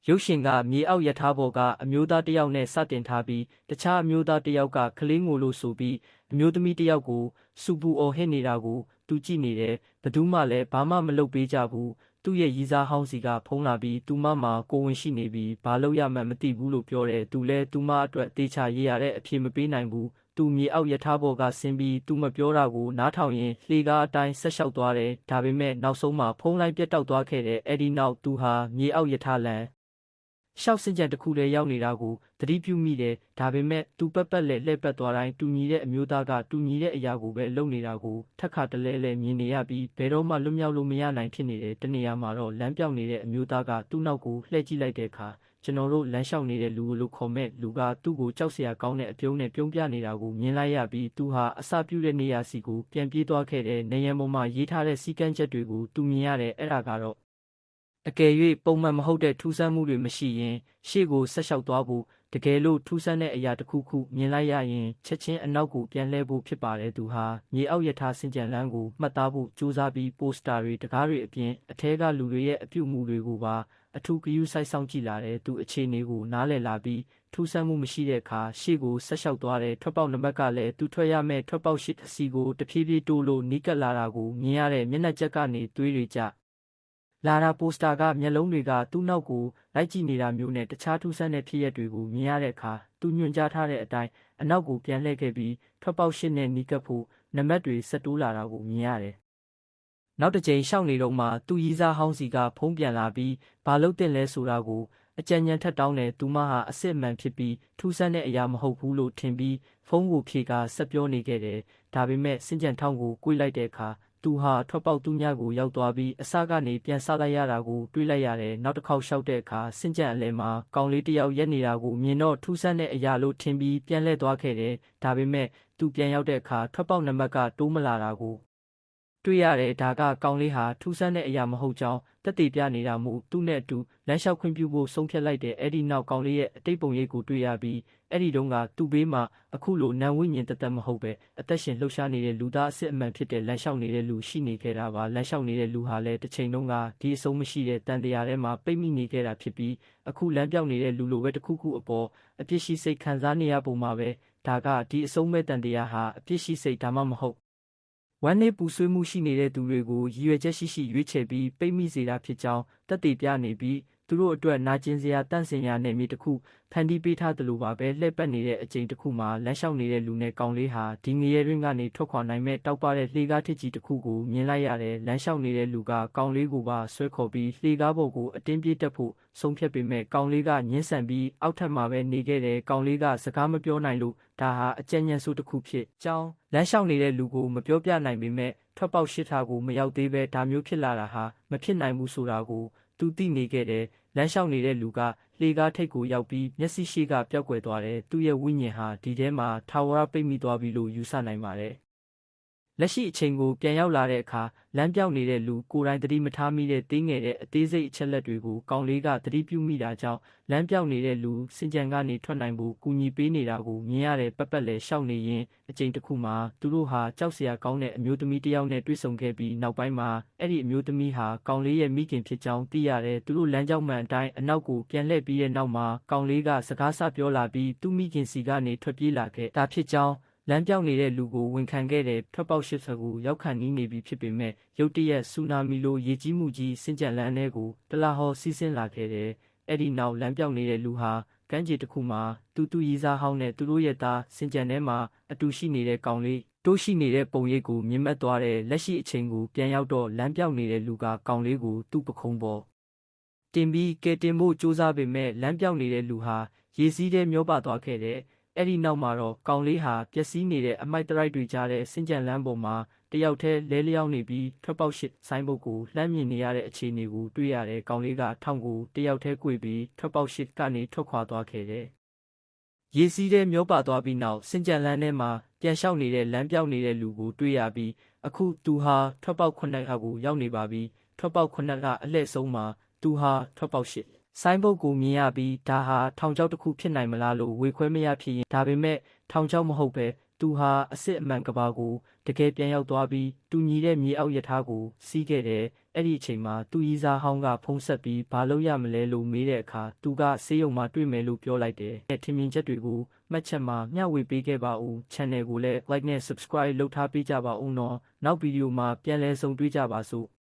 ရုပ်ရှင်ကမြေအောက်ရထားပေါ်ကအမျိုးသားတစ်ယောက်နဲ့စတင်ထားပြီးတခြားအမျိုးသားတစ်ယောက်ကကလေးငိုလို့ဆိုပြီးအမျိုးသမီးတစ်ယောက်ကိုစူပူအော်ဟစ်နေတာကိုသူကြည့်နေတယ်ဘယ်သူမှလည်းဘာမှမလုပ်ပေးကြဘူးသူ့ရဲ့ရီးစားဟောင်းစီကဖုံးလာပြီးသူမမှာကိုဝင်ရှိနေပြီးဘာလို့ရမှန်းမသိဘူးလို့ပြောတယ်သူလည်းသူမအတွက်တေချာရေးရတဲ့အဖြေမပေးနိုင်ဘူးသူမြေအောက်ရထားပေါ်ကဆင်းပြီးသူမပြောတာကိုနားထောင်ရင်လှေကားအတိုင်းဆက်လျှောက်သွားတယ်ဒါပေမဲ့နောက်ဆုံးမှာဖုံးလိုက်ပြတ်တောက်သွားခဲ့တယ်အဲ့ဒီနောက်သူဟာမြေအောက်ရထားလမ်းရှောက်စင်ကြံတစ်ခုလည်းရောက်နေတာကိုသတိပြုမိတယ်ဒါပေမဲ့သူပက်ပက်လှည့်ပတ်သွားတိုင်းတူညီတဲ့အမျိုးသားကတူညီတဲ့အရာကိုပဲလုပ်နေတာကိုထက်ခါတလဲလဲမြင်နေရပြီးဘယ်တော့မှလွတ်မြောက်လို့မရနိုင်ဖြစ်နေတယ်တနေရာမှာတော့လမ်းပြောင်းနေတဲ့အမျိုးသားကသူ့နောက်ကိုလှည့်ကြည့်လိုက်တဲ့အခါကျွန်တော်တို့လမ်းလျှောက်နေတဲ့လူလို့ခေါ်မဲ့လူကသူ့ကိုကြောက်စရာကောင်းတဲ့အပြုံးနဲ့ပြုံးပြနေတာကိုမြင်လိုက်ရပြီးသူဟာအစာပြုတဲ့နေရာစီကိုပြန်ပြေးသွားခဲ့တဲ့နေရန်ပေါ်မှာရေးထားတဲ့စီကန်းချက်တွေကိုသူမြင်ရတယ်အဲ့ဒါကတော့အကယ်၍ပုံမှန်မဟုတ်တဲ့ထူးဆန်းမှုတွေမရှိရင်ရှေ့ကိုဆက်လျှောက်သွားဖို့တကယ်လို့ထူးဆန်းတဲ့အရာတစ်ခုခုမြင်လိုက်ရရင်ချက်ချင်းအနောက်ကိုပြန်လှည့်ဖို့ဖြစ်ပါတယ်သူဟာမြေအောက်ရထားစင်ကြံလမ်းကိုမှတ်သားဖို့ကြိုးစားပြီးပိုစတာတွေတကားတွေအပြင်အထဲကလူတွေရဲ့အပြုအမူတွေကိုပါအထူးဂရုစိုက်ဆောင်ကြည့်လာတယ်သူအခြေအနေကိုနားလည်လာပြီးထူးဆန်းမှုမရှိတဲ့အခါရှေ့ကိုဆက်လျှောက်သွားတယ်ထွက်ပေါက်နံပါတ်ကလည်းသူထွက်ရမယ့်ထွက်ပေါက်ရှိစီကိုတဖြည်းဖြည်းတိုးလို့နီးကပ်လာတာကိုမြင်ရတဲ့မျက်နှာချက်ကနေသွေးတွေကျလာတာပိုစတာကမျက်လုံးတွေကသူ့နောက်ကိုလိုက်ကြည့်နေတာမျိုးနဲ့တခြားထူးဆန်းတဲ့ဖြစ်ရပ်တွေကိုမြင်ရတဲ့အခါသူညွှန်ကြားထားတဲ့အတိုင်းအနောက်ကိုပြန်လှည့်ခဲ့ပြီးထွက်ပေါက်ရှစ်နဲ့နီးကပ်ဖို့နံပါတ်တွေဆက်တိုးလာတာကိုမြင်ရတယ်။နောက်တစ်ကြိမ်ရှောက်နေတော့မှသူ့ရီးစားဟောင်းစီကဖုံးပြန်လာပြီးဘာလို့တင်လဲဆိုတာကိုအကြံဉာဏ်ထက်တောင်းတယ်သူမဟာအစစ်အမှန်ဖြစ်ပြီးထူးဆန်းတဲ့အရာမဟုတ်ဘူးလို့ထင်ပြီးဖုံးကိုဖြေကဆက်ပြောနေခဲ့တယ်။ဒါပေမဲ့စင်ကြံထောင်းကို꿰လိုက်တဲ့အခါသူဟာထွက်ပေါက်သူ့ညကိုရောက်သွားပြီးအစကနေပြန်ဆလိုက်ရတာကိုတွေးလိုက်ရတယ်နောက်တစ်ခေါက်လျှောက်တဲ့အခါစင်ကြံအလဲမှာကောင်လေးတစ်ယောက်ရက်နေတာကိုမြင်တော့ထူးဆန်းတဲ့အရာလို့ထင်ပြီးပြန်လှည့်သွားခဲ့တယ်ဒါပေမဲ့သူပြန်ရောက်တဲ့အခါထွက်ပေါက်နံပါတ်ကတိုးမလာတာကိုတွေ့ရတယ်ဒါကကောင်လေးဟာထူးဆန်းတဲ့အရာမဟုတ်ကြောင်းတက်တည်ပြနေတာမို့သူ့နဲ့အတူလမ်းလျှောက်ခွင့်ပြုဖို့ဆုံးဖြတ်လိုက်တယ်အဲ့ဒီနောက်ကောင်လေးရဲ့အတိတ်ပုံရိပ်ကိုတွေ့ရပြီးအဲ့ဒီတုန်းကသူ့ဘေးမှာအခုလိုနံဝိညာဉ်တသက်မဟုတ်ပဲအသက်ရှင်လှုပ်ရှားနေတဲ့လူသားအစစ်အမှန်ဖြစ်တဲ့လမ်းလျှောက်နေတဲ့လူရှိနေခဲ့တာပါလမ်းလျှောက်နေတဲ့လူဟာလည်းတစ်ချိန်လုံးကဒီအဆုံးမရှိတဲ့တန်တရားထဲမှာပိတ်မိနေခဲ့တာဖြစ်ပြီးအခုလမ်းပြောင်းနေတဲ့လူလိုပဲတစ်ခုခုအပေါ်အပြစ်ရှိစိတ်ခံစားနေရပုံမှာပဲဒါကဒီအဆုံးမဲ့တန်တရားဟာအပြစ်ရှိစိတ်ဒါမှမဟုတ်ဝမ်းနည်းပူဆွေးမှုရှိနေတဲ့သူတွေကိုရည်ရွယ်ချက်ရှိရွေးချယ်ပြီးပိတ်မိစေတာဖြစ်ကြောင်းသက်သေပြနေပြီးသူတို့အတွက်နာကျင်စရာတန့်စင်ရာနဲ့မြေတစ်ခုဖန်တီးပေးထားသလိုပါပဲလှည့်ပတ်နေတဲ့အချိန်တစ်ခုမှာလမ်းလျှောက်နေတဲ့လူနဲ့ကောင်လေးဟာဒီငရဲရင်းကနေထွက်ခွာနိုင်မဲ့တောက်ပတဲ့လှေကားထစ်ကြီးတစ်ခုကိုမြင်လိုက်ရတယ်လမ်းလျှောက်နေတဲ့လူကကောင်လေးကိုပါဆွဲခေါ်ပြီးလှေကားပေါ်ကိုအတင်းပြေးတက်ဖို့ဆုံးဖြတ်ပေမဲ့ကောင်လေးကညှင်းဆန်ပြီးအောက်ထပ်မှာပဲနေခဲ့တယ်ကောင်လေးကစကားမပြောနိုင်လို့ဒါဟာအကြံဉာဏ်ဆိုတစ်ခုဖြစ်ကြောင်းလမ်းလျှောက်နေတဲ့လူကိုမပြောပြနိုင်ပေမဲ့ထွက်ပေါက်ရှစ်ထားကိုမရောက်သေးပဲဒါမျိုးဖြစ်လာတာဟာမဖြစ်နိုင်ဘူးဆိုတာကိုသူသိနေခဲ့တယ်လမ်းလျှောက်နေတဲ့လူကလှေကားထိပ်ကိုရောက်ပြီးမျက်စိရှိကပျောက်ကွယ်သွားတယ်သူ့ရဲ့ဝိညာဉ်ဟာဒီထဲမှာထာဝရပိတ်မိသွားပြီလို့ယူဆနိုင်ပါတယ်လက်ရှိအချိန်ကိုပြန်ရောက်လာတဲ့အခါလမ်းပြောင်းနေတဲ့လူကိုယ်တိုင်သတိမထားမိတဲ့သေးငယ်တဲ့အသေးစိတ်အချက်လက်တွေကိုကောင်လေးကသတိပြုမိတာကြောင့်လမ်းပြောင်းနေတဲ့လူစင်ကြံကနေထွက်နိုင်ဖို့ကူညီပေးနေတာကိုမြင်ရတဲ့ပတ်ပတ်လဲရှောက်နေရင်အချိန်တစ်ခုမှာသူတို့ဟာကြောက်စရာကောင်းတဲ့အမျိုးသမီးတစ်ယောက်နဲ့တွေ့ဆုံခဲ့ပြီးနောက်ပိုင်းမှာအဲ့ဒီအမျိုးသမီးဟာကောင်လေးရဲ့မိခင်ဖြစ်ကြောင်းသိရတယ်သူတို့လမ်းကြောင်းမှန်အတိုင်းအနောက်ကိုပြန်လှည့်ပြီးတဲ့နောက်မှာကောင်လေးကစကားဆပြောလာပြီးသူ့မိခင်စီကနေထွက်ပြေးလာခဲ့တာဖြစ်ကြောင်းလမ်းပြောင်းနေတဲ့လူကိုဝန်ခံခဲ့တဲ့ထွက်ပေါက်ရှစ်ဆာကိုရောက်ခံနေပြီဖြစ်ပေမဲ့ရုတ်တရက်ဆူနာမီလိုရေကြီးမှုကြီးစင်ကြံလန်းထဲကိုတလားဟောစီးဆင်းလာခဲ့တယ်။အဲ့ဒီနောက်လမ်းပြောင်းနေတဲ့လူဟာကမ်းခြေတစ်ခုမှာတူရီစားဟောင်းနဲ့သူတို့ရဲ့သားစင်ကြံထဲမှာအတူရှိနေတဲ့ကောင်လေးတိုးရှိနေတဲ့ပုံရိပ်ကိုမြင်မှတ်သွားတဲ့လက်ရှိအချိန်ကိုပြန်ရောက်တော့လမ်းပြောင်းနေတဲ့လူကကောင်လေးကိုသူ့ပခုံးပေါ်တင်ပြီးကဲတင်ဖို့စူးစမ်းပေမဲ့လမ်းပြောင်းနေတဲ့လူဟာရေစီးထဲမျောပါသွားခဲ့တဲ့အဲ့ဒီနောက်မှာတော့ကောင်လေးဟာပျက်စီးနေတဲ့အမိုက်တရိုက်တွေကြားတဲ့စင်ကြံလမ်းပေါ်မှာတယောက်တည်းလဲလျောင်းနေပြီးထွက်ပေါက်ရှစ်ဆိုင်ဘုတ်ကိုလှမ်းမြင်နေရတဲ့အခြေအနေကိုတွေ့ရတဲ့ကောင်လေးကထောင်ကိုတယောက်တည်း꿰ပြီးထွက်ပေါက်ရှစ်ကနေထွက်ခွာသွားခဲ့တယ်။ရေစီးထဲမျောပါသွားပြီးနောက်စင်ကြံလမ်းထဲမှာပြန်လျှောက်နေတဲ့လမ်းပြောင်းနေတဲ့လူကိုတွေ့ရပြီးအခုသူဟာထွက်ပေါက်ခုနှစ်ကိုရောက်နေပါပြီ။ထွက်ပေါက်ခုနှစ်ကအလှည့်ဆုံးမှာသူဟာထွက်ပေါက်ရှစ်ဆိုင်းဘုတ်ကိုမြင်ရပြီးဒါဟာထောင်ချောက်တစ်ခုဖြစ်နိုင်မလားလို့ဝေခွဲမရဖြစ်ရင်ဒါပေမဲ့ထောင်ချောက်မဟုတ်ပဲသူ သူဟာအစစ်အမှန်ကဘာကိုတကယ်ပြန်ရောက်သွားပြီးတူညီတဲ့မြေအောက်ရထားကိုစီးခဲ့တယ်။အဲ့ဒီအချိန်မှာသူ့ရီးစားဟောင်းကဖုံးဆက်ပြီးဘာလုပ်ရမလဲလို့မေးတဲ့အခါသူကဆေးရုံမှာတွေ့မယ်လို့ပြောလိုက်တယ်။ထင်မြင်ချက်တွေကိုမှတ်ချက်မှာမျှဝေပေးခဲ့ပါဦး။ Channel ကိုလည်း Like နဲ့ Subscribe လုပ်ထားပေးကြပါဦးနော်။နောက်ဗီဒီယိုမှာပြန်လည်ဆုံတွေ့ကြပါစို့။